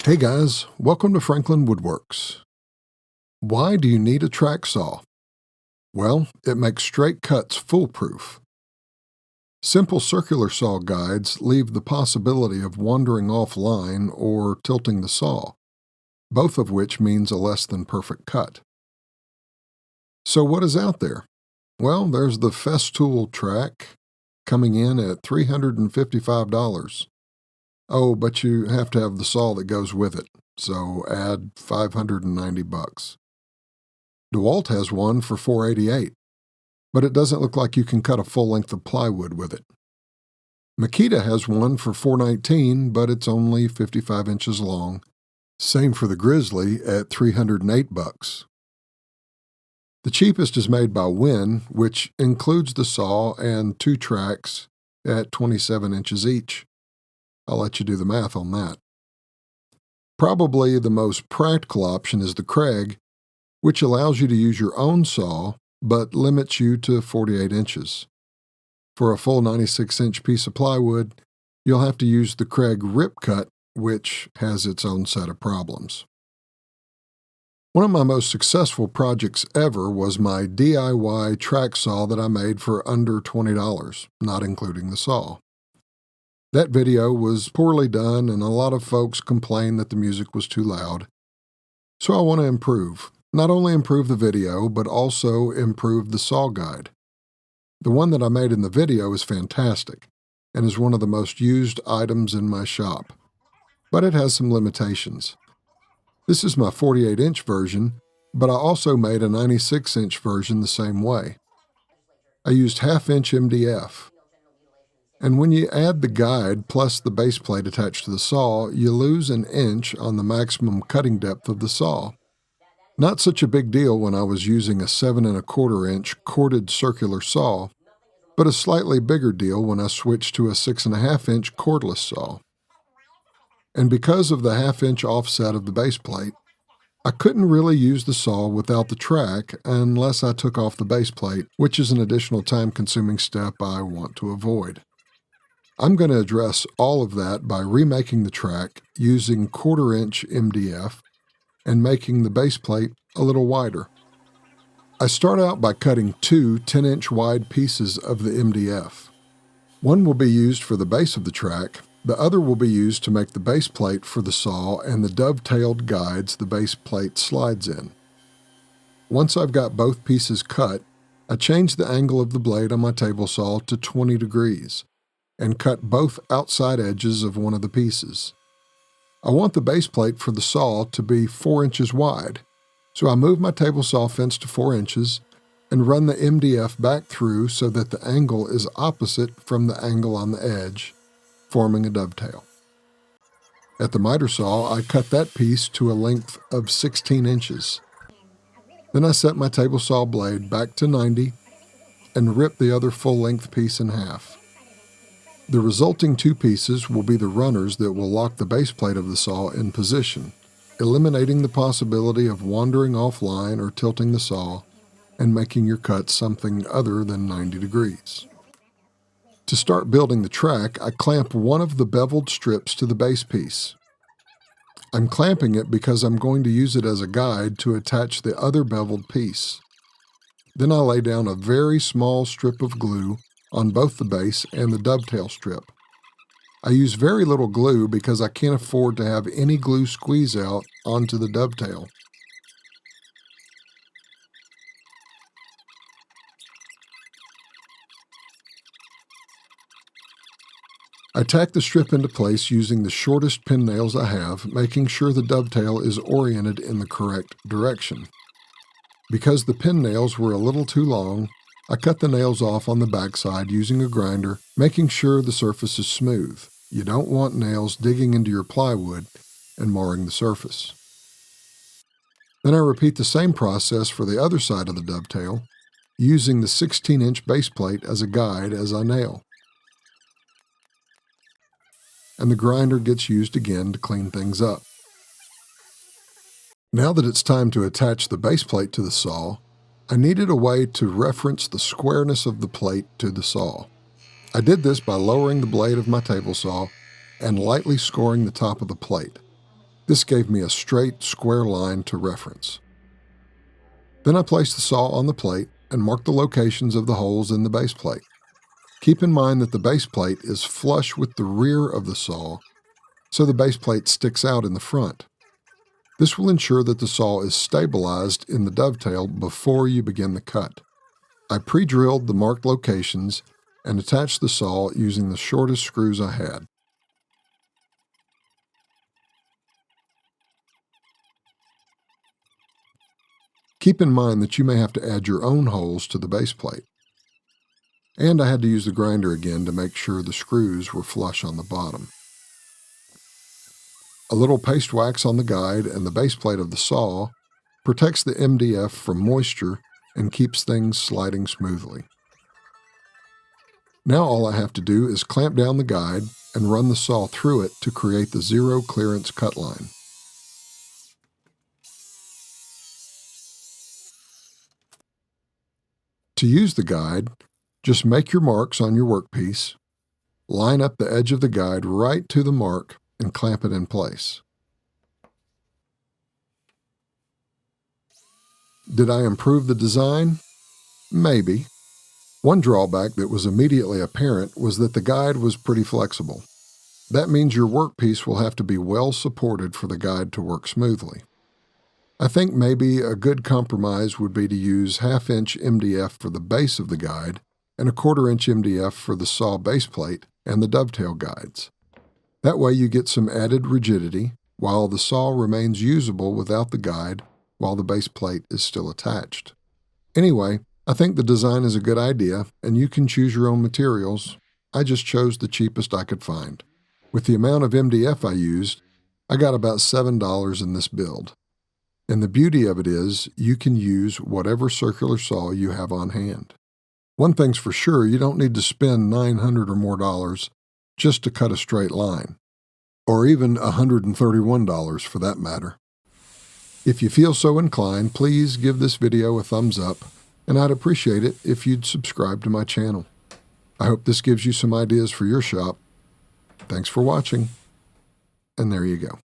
Hey guys, welcome to Franklin Woodworks. Why do you need a track saw? Well, it makes straight cuts foolproof. Simple circular saw guides leave the possibility of wandering offline or tilting the saw, both of which means a less than perfect cut. So what is out there? Well, there's the Festool track coming in at $355. Oh, but you have to have the saw that goes with it, so add $590. DeWalt has one for $488, but it doesn't look like you can cut a full length of plywood with it. Makita has one for $419, but it's only 55 inches long. Same for the Grizzly at $308. The cheapest is made by Win, which includes the saw and 2 tracks at 27 inches each. I'll let you do the math on that. Probably the most practical option is the Kreg, which allows you to use your own saw, but limits you to 48 inches. For a full 96-inch piece of plywood, you'll have to use the Kreg Rip Cut, which has its own set of problems. One of my most successful projects ever was my DIY track saw that I made for under $20, not including the saw. That video was poorly done, and a lot of folks complained that the music was too loud. So I want to improve. Not only improve the video, but also improve the saw guide. The one that I made in the video is fantastic, and is one of the most used items in my shop. But it has some limitations. This is my 48-inch version, but I also made a 96-inch version the same way. I used half-inch MDF. And when you add the guide plus the base plate attached to the saw, you lose an inch on the maximum cutting depth of the saw. Not such a big deal when I was using a 7 1/4 inch corded circular saw, but a slightly bigger deal when I switched to a 6 1/2 inch cordless saw. And because of the half-inch offset of the base plate, I couldn't really use the saw without the track unless I took off the base plate, which is an additional time-consuming step I want to avoid. I'm going to address all of that by remaking the track using 1/4 inch MDF and making the base plate a little wider. I start out by cutting 2 10-inch wide pieces of the MDF. One will be used for the base of the track, the other will be used to make the base plate for the saw and the dovetailed guides the base plate slides in. Once I've got both pieces cut, I change the angle of the blade on my table saw to 20 degrees. And cut both outside edges of one of the pieces. I want the base plate for the saw to be 4 inches wide, so I move my table saw fence to 4 inches and run the MDF back through so that the angle is opposite from the angle on the edge, forming a dovetail. At the miter saw, I cut that piece to a length of 16 inches. Then I set my table saw blade back to 90 and rip the other full-length piece in half. The resulting 2 pieces will be the runners that will lock the base plate of the saw in position, eliminating the possibility of wandering offline or tilting the saw and making your cut something other than 90 degrees. To start building the track, I clamp one of the beveled strips to the base piece. I'm clamping it because I'm going to use it as a guide to attach the other beveled piece. Then I lay down a very small strip of glue on both the base and the dovetail strip. I use very little glue because I can't afford to have any glue squeeze out onto the dovetail. I tack the strip into place using the shortest pin nails I have, making sure the dovetail is oriented in the correct direction. Because the pin nails were a little too long, I cut the nails off on the backside using a grinder, making sure the surface is smooth. You don't want nails digging into your plywood and marring the surface. Then I repeat the same process for the other side of the dovetail, using the 16-inch base plate as a guide as I nail. And the grinder gets used again to clean things up. Now that it's time to attach the base plate to the saw, I needed a way to reference the squareness of the plate to the saw. I did this by lowering the blade of my table saw and lightly scoring the top of the plate. This gave me a straight, square line to reference. Then I placed the saw on the plate and marked the locations of the holes in the base plate. Keep in mind that the base plate is flush with the rear of the saw, so the base plate sticks out in the front. This will ensure that the saw is stabilized in the dovetail before you begin the cut. I pre-drilled the marked locations and attached the saw using the shortest screws I had. Keep in mind that you may have to add your own holes to the base plate. And I had to use the grinder again to make sure the screws were flush on the bottom. A little paste wax on the guide and the base plate of the saw protects the MDF from moisture and keeps things sliding smoothly. Now all I have to do is clamp down the guide and run the saw through it to create the zero clearance cut line. To use the guide, just make your marks on your workpiece, line up the edge of the guide right to the mark, and clamp it in place. Did I improve the design? Maybe. One drawback that was immediately apparent was that the guide was pretty flexible. That means your workpiece will have to be well supported for the guide to work smoothly. I think maybe a good compromise would be to use 1/2 inch MDF for the base of the guide and a 1/4 inch MDF for the saw base plate and the dovetail guides. That way you get some added rigidity while the saw remains usable without the guide while the base plate is still attached. Anyway, I think the design is a good idea and you can choose your own materials. I just chose the cheapest I could find. With the amount of MDF I used, I got about $7 in this build. And the beauty of it is you can use whatever circular saw you have on hand. One thing's for sure, you don't need to spend $900 or more just to cut a straight line, or even $131 for that matter. If you feel so inclined, please give this video a thumbs up, and I'd appreciate it if you'd subscribe to my channel. I hope this gives you some ideas for your shop. Thanks for watching, and there you go.